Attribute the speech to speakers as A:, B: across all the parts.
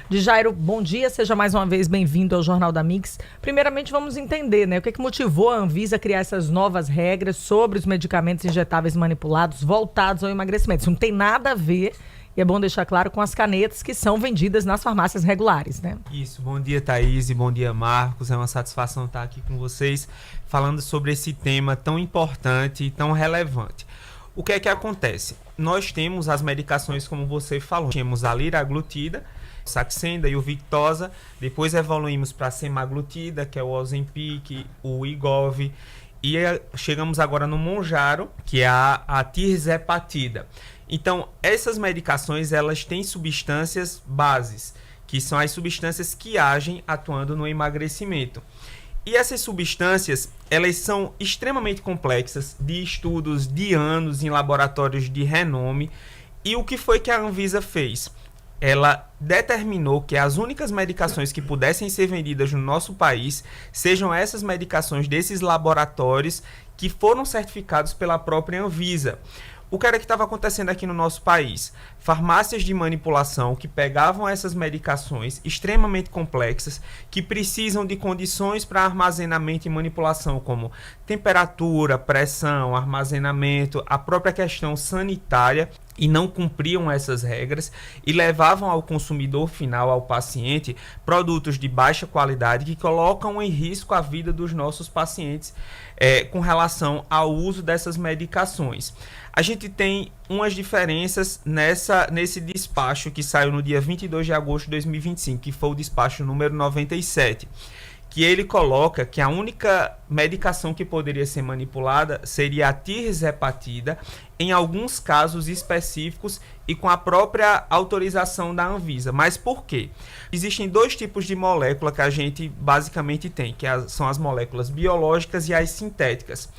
A: De Jairo, bom dia, seja mais uma vez bem-vindo ao Jornal da Mix. Primeiramente, vamos entender, o que motivou a Anvisa a criar essas novas regras sobre os medicamentos injetáveis manipulados voltados ao emagrecimento. Isso não tem nada a ver, e é bom deixar claro, com as canetas que são vendidas nas farmácias regulares, né?
B: Isso, bom dia, Thaís, e bom dia, Marcos. É uma satisfação estar aqui com vocês, falando sobre esse tema tão importante e tão relevante. O que é que acontece? Nós temos as medicações, como você falou, temos a liraglutida, Saxenda e o Victoza, depois evoluímos para a semaglutida, que é o Ozempic, o Wegovy, e chegamos agora no Mounjaro, que é a tirzepatida. Então, essas medicações, elas têm substâncias bases, que são as substâncias que agem atuando no emagrecimento. E essas substâncias, elas são extremamente complexas, de estudos de anos em laboratórios de renome. E o que foi que a Anvisa fez? Ela determinou que as únicas medicações que pudessem ser vendidas no nosso país sejam essas medicações desses laboratórios que foram certificados pela própria Anvisa. O que era que estava acontecendo aqui no nosso país? Farmácias de manipulação que pegavam essas medicações extremamente complexas, que precisam de condições para armazenamento e manipulação, como temperatura, pressão, armazenamento, a própria questão sanitária, e não cumpriam essas regras e levavam ao consumidor final, ao paciente, produtos de baixa qualidade que colocam em risco a vida dos nossos pacientes com relação ao uso dessas medicações. A gente tem umas diferenças nesse despacho que saiu no dia 22 de agosto de 2025, que foi o despacho número 97, que ele coloca que a única medicação que poderia ser manipulada seria a tirzepatida, em alguns casos específicos e com a própria autorização da Anvisa. Mas por quê? Existem dois tipos de molécula que a gente basicamente tem, que são as moléculas biológicas e as sintéticas.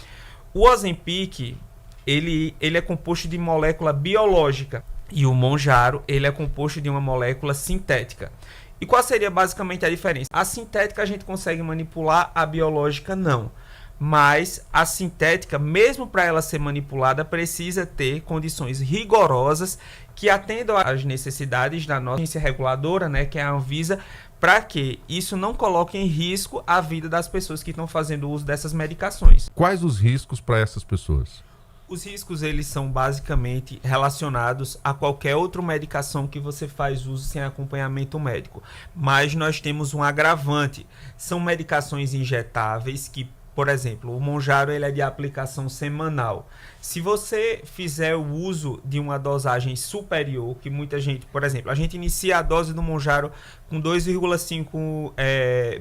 B: O Ozempic, ele é composto de molécula biológica e o Mounjaro, ele é composto de uma molécula sintética. E qual seria basicamente a diferença? A sintética a gente consegue manipular, a biológica não. Mas a sintética, mesmo para ela ser manipulada, precisa ter condições rigorosas que atendam às necessidades da nossa agência reguladora, que é a Anvisa, para que isso não coloque em risco a vida das pessoas que estão fazendo uso dessas medicações.
C: Quais os riscos para essas pessoas?
B: Os riscos, eles são basicamente relacionados a qualquer outra medicação que você faz uso sem acompanhamento médico. Mas nós temos um agravante. São medicações injetáveis que, por exemplo, o Mounjaro, ele é de aplicação semanal. Se você fizer o uso de uma dosagem superior, que muita gente, por exemplo, a gente inicia a dose do Mounjaro com 2,5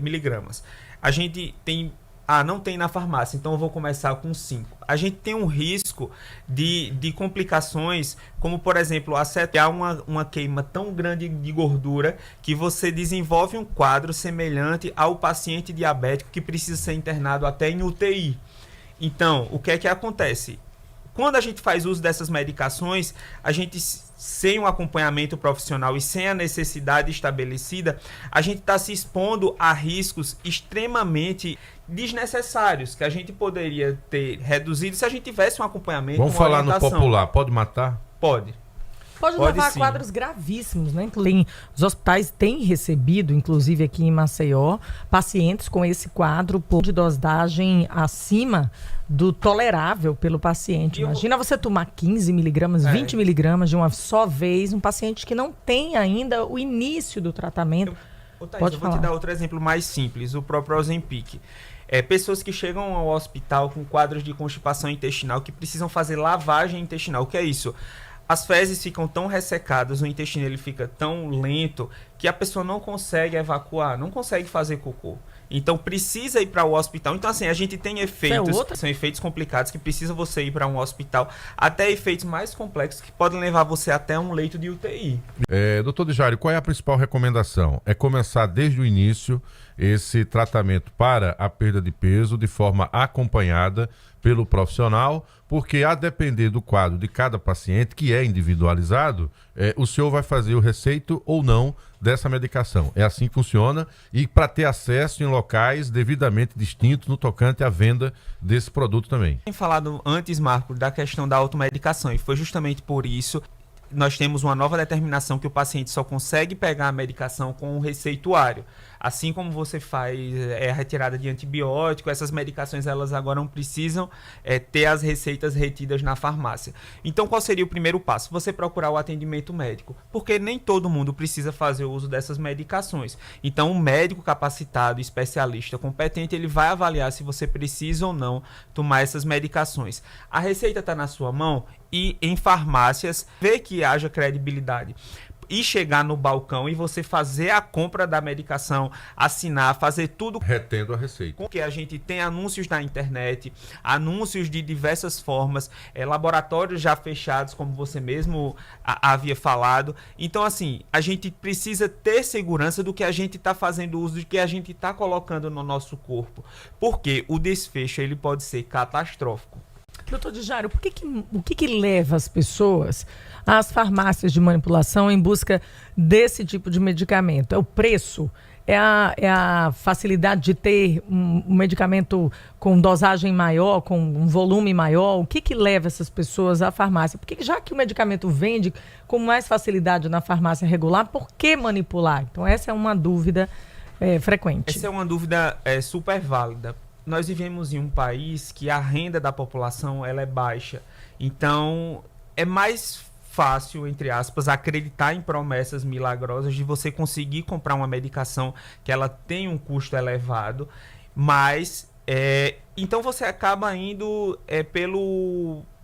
B: miligramas. A gente tem... não tem na farmácia, então eu vou começar com 5. A gente tem um risco de complicações, como por exemplo, há uma queima tão grande de gordura que você desenvolve um quadro semelhante ao paciente diabético que precisa ser internado até em UTI. Então, o que é que acontece? Quando a gente faz uso dessas medicações, a gente, sem um acompanhamento profissional e sem a necessidade estabelecida, a gente está se expondo a riscos extremamente desnecessários, que a gente poderia ter reduzido se a gente tivesse um acompanhamento.
C: Vamos falar no popular, pode matar?
B: Pode.
A: Pode levar a quadros gravíssimos, Os hospitais têm recebido, inclusive aqui em Maceió, pacientes com esse quadro de dosagem acima do tolerável pelo paciente. Imagina você tomar 15 miligramas, 20 miligramas de uma só vez, um paciente que não tem ainda o início do tratamento.
B: Thaís, eu vou te dar outro exemplo mais simples, o próprio Ozempic. Pessoas que chegam ao hospital com quadros de constipação intestinal que precisam fazer lavagem intestinal. O que é isso? As fezes ficam tão ressecadas, o intestino ele fica tão lento que a pessoa não consegue evacuar, não consegue fazer cocô. Então precisa ir para o hospital. Então assim, a gente tem efeitos, são efeitos complicados que precisa você ir para um hospital, até efeitos mais complexos que podem levar você até um leito de UTI.
C: Doutor de Jairo, qual é a principal recomendação? É começar desde o início esse tratamento para a perda de peso de forma acompanhada pelo profissional, porque a depender do quadro de cada paciente, que é individualizado, o senhor vai fazer o receito ou não dessa medicação. É assim que funciona, e para ter acesso em locais devidamente distintos no tocante à venda desse produto também.
B: Tem falado antes, Marco, da questão da automedicação, e foi justamente por isso nós temos uma nova determinação que o paciente só consegue pegar a medicação com o receituário. Assim como você faz a retirada de antibiótico, essas medicações elas agora não precisam ter as receitas retidas na farmácia. Então, qual seria o primeiro passo? Você procurar o atendimento médico, porque nem todo mundo precisa fazer o uso dessas medicações. Então, um médico capacitado, especialista, competente, ele vai avaliar se você precisa ou não tomar essas medicações. A receita está na sua mão e em farmácias, vê que haja credibilidade. E chegar no balcão e você fazer a compra da medicação, assinar, fazer tudo
C: retendo a receita.
B: Porque a gente tem anúncios na internet, anúncios de diversas formas, laboratórios já fechados, como você mesmo havia falado. Então, assim, a gente precisa ter segurança do que a gente está fazendo uso, do que a gente está colocando no nosso corpo. Porque o desfecho ele pode ser catastrófico.
A: Doutor Djário, o que leva as pessoas às farmácias de manipulação em busca desse tipo de medicamento? É o preço? É a facilidade de ter um medicamento com dosagem maior, com um volume maior? O que leva essas pessoas à farmácia? Porque já que o medicamento vende com mais facilidade na farmácia regular, por que manipular? Então essa é uma dúvida frequente.
B: Essa é uma dúvida super válida. Nós vivemos em um país que a renda da população ela é baixa. Então, é mais fácil, entre aspas, acreditar em promessas milagrosas de você conseguir comprar uma medicação que ela tem um custo elevado, mas então você acaba indo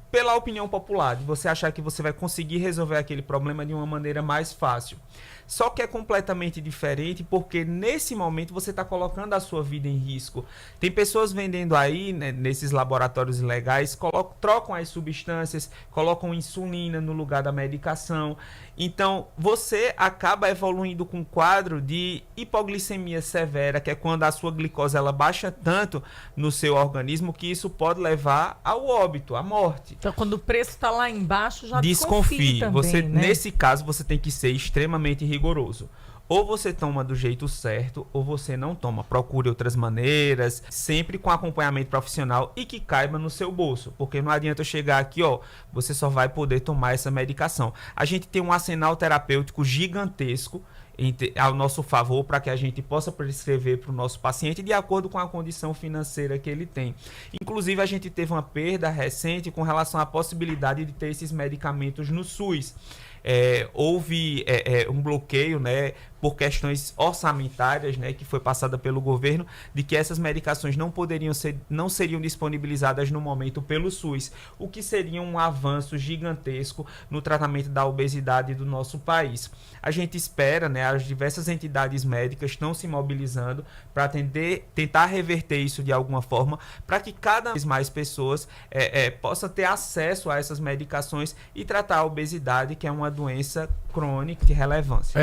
B: pela opinião popular, de você achar que você vai conseguir resolver aquele problema de uma maneira mais fácil. Só que é completamente diferente porque nesse momento você está colocando a sua vida em risco. Tem pessoas vendendo aí, né, nesses laboratórios ilegais, trocam as substâncias, colocam insulina no lugar da medicação. Então você acaba evoluindo com um quadro de hipoglicemia severa, que é quando a sua glicose ela baixa tanto no seu organismo que isso pode levar ao óbito, à morte.
A: Então quando o preço está lá embaixo, já
B: desconfie
A: também,
B: você,
A: né?
B: Nesse caso você tem que ser extremamente rigoroso. Ou você toma do jeito certo, ou você não toma. Procure outras maneiras, sempre com acompanhamento profissional e que caiba no seu bolso. Porque não adianta eu chegar aqui, você só vai poder tomar essa medicação. A gente tem um arsenal terapêutico gigantesco ao nosso favor para que a gente possa prescrever para o nosso paciente de acordo com a condição financeira que ele tem. Inclusive, a gente teve uma perda recente com relação à possibilidade de ter esses medicamentos no SUS. Houve um bloqueio, né, por questões orçamentárias, né, que foi passada pelo governo, de que essas medicações não seriam disponibilizadas no momento pelo SUS, o que seria um avanço gigantesco no tratamento da obesidade do nosso país. A gente espera, né, as diversas entidades médicas estão se mobilizando para tentar reverter isso de alguma forma, para que cada vez mais pessoas possam ter acesso a essas medicações e tratar a obesidade, que é uma doença crônica de relevância.